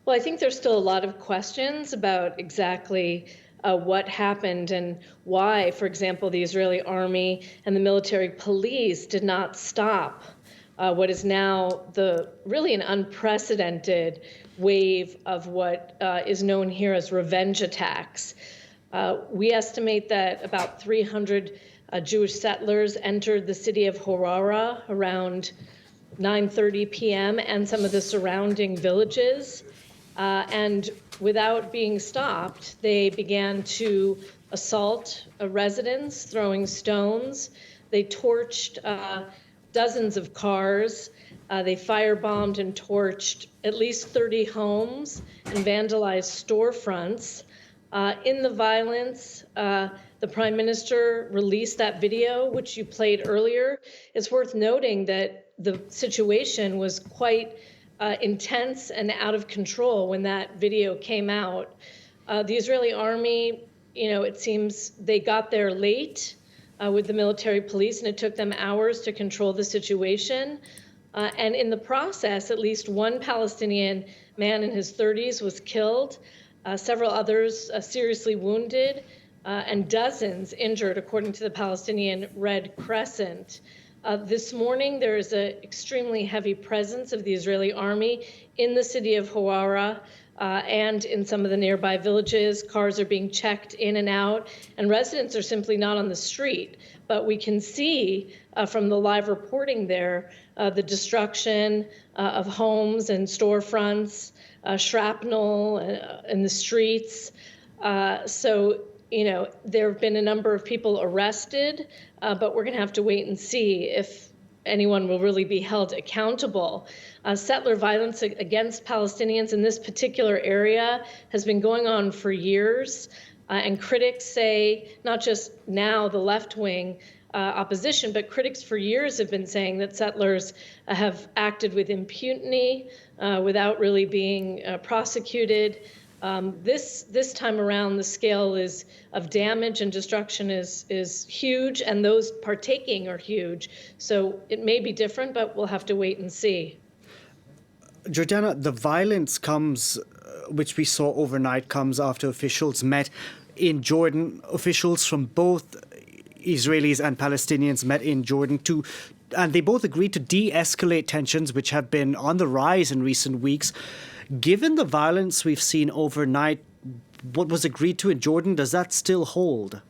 Well, I think there's still a lot of questions about exactly what happened and why, for example, the Israeli army and the military police did not stop what is now the really an unprecedented wave of what is known here as revenge attacks. We estimate that about 300 Jewish settlers entered the city of Harara around 9:30 p.m. and some of the surrounding villages. And without being stopped, they began to assault residents, throwing stones. They torched dozens of cars. They firebombed and torched at least 30 homes and vandalized storefronts. In the violence, the Prime Minister released that video, which you played earlier. It's worth noting that the situation was quite intense and out of control when that video came out. The Israeli army, it seems they got there late with the military police, and it took them hours to control the situation. And in the process, at least one Palestinian man in his 30s was killed, several others seriously wounded, and dozens injured, according to the Palestinian Red Crescent. This morning, there is an extremely heavy presence of the Israeli army in the city of Hawara and in some of the nearby villages. Cars are being checked in and out, and residents are simply not on the street. But we can see from the live reporting there the destruction of homes and storefronts, shrapnel in the streets. So there have been a number of people arrested, but we're going to have to wait and see if anyone will really be held accountable. Settler violence against Palestinians in this particular area has been going on for years, and critics say, not just now the left-wing opposition, but critics for years have been saying that settlers have acted with impunity without really being prosecuted. This time around, the scale of damage and destruction is huge, and those partaking are huge. So it may be different, but we'll have to wait and see. Jordana, the violence comes, which we saw overnight, comes after officials met in Jordan. Officials from both Israelis and Palestinians met in Jordan and they both agreed to de-escalate tensions, which have been on the rise in recent weeks. Given the violence we've seen overnight, what was agreed to in Jordan, does that still hold?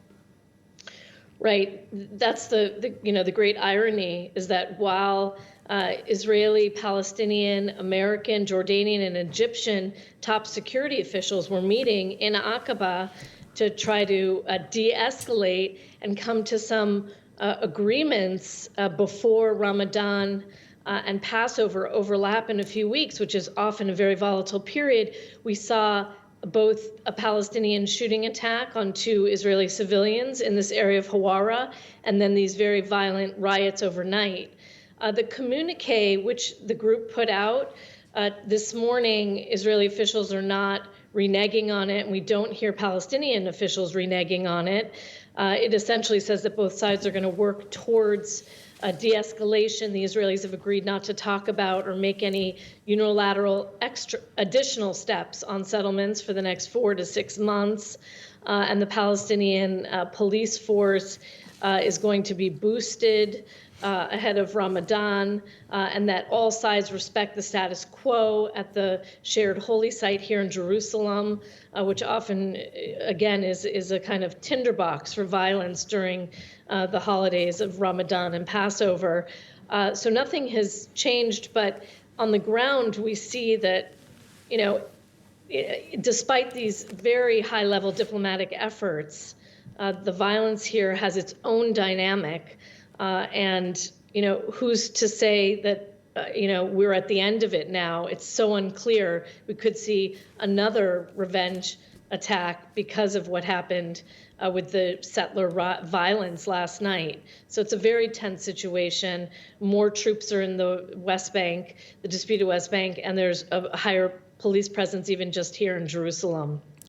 Right. That's the great irony is that while Israeli, Palestinian, American, Jordanian, and Egyptian top security officials were meeting in Aqaba to try to de-escalate and come to some agreements before Ramadan and Passover overlap in a few weeks, which is often a very volatile period. We saw both a Palestinian shooting attack on 2 Israeli civilians in this area of Hawara, and then these very violent riots overnight. The communique which the group put out this morning, Israeli officials are not reneging on it, and we don't hear Palestinian officials reneging on it. It essentially says that both sides are going to work towards de-escalation. The Israelis have agreed not to talk about or make any unilateral additional steps on settlements for the next 4 to 6 months. And the Palestinian police force is going to be boosted ahead of Ramadan, and that all sides respect the status quo at the shared holy site here in Jerusalem, which often, again, is a kind of tinderbox for violence during the holidays of Ramadan and Passover. So nothing has changed, but on the ground we see that, despite these very high-level diplomatic efforts, the violence here has its own dynamic. And who's to say that, we're at the end of it now? It's so unclear. We could see another revenge attack because of what happened with the settler violence last night. So it's a very tense situation. More troops are in the West Bank, the disputed West Bank, and there's a higher police presence even just here in Jerusalem.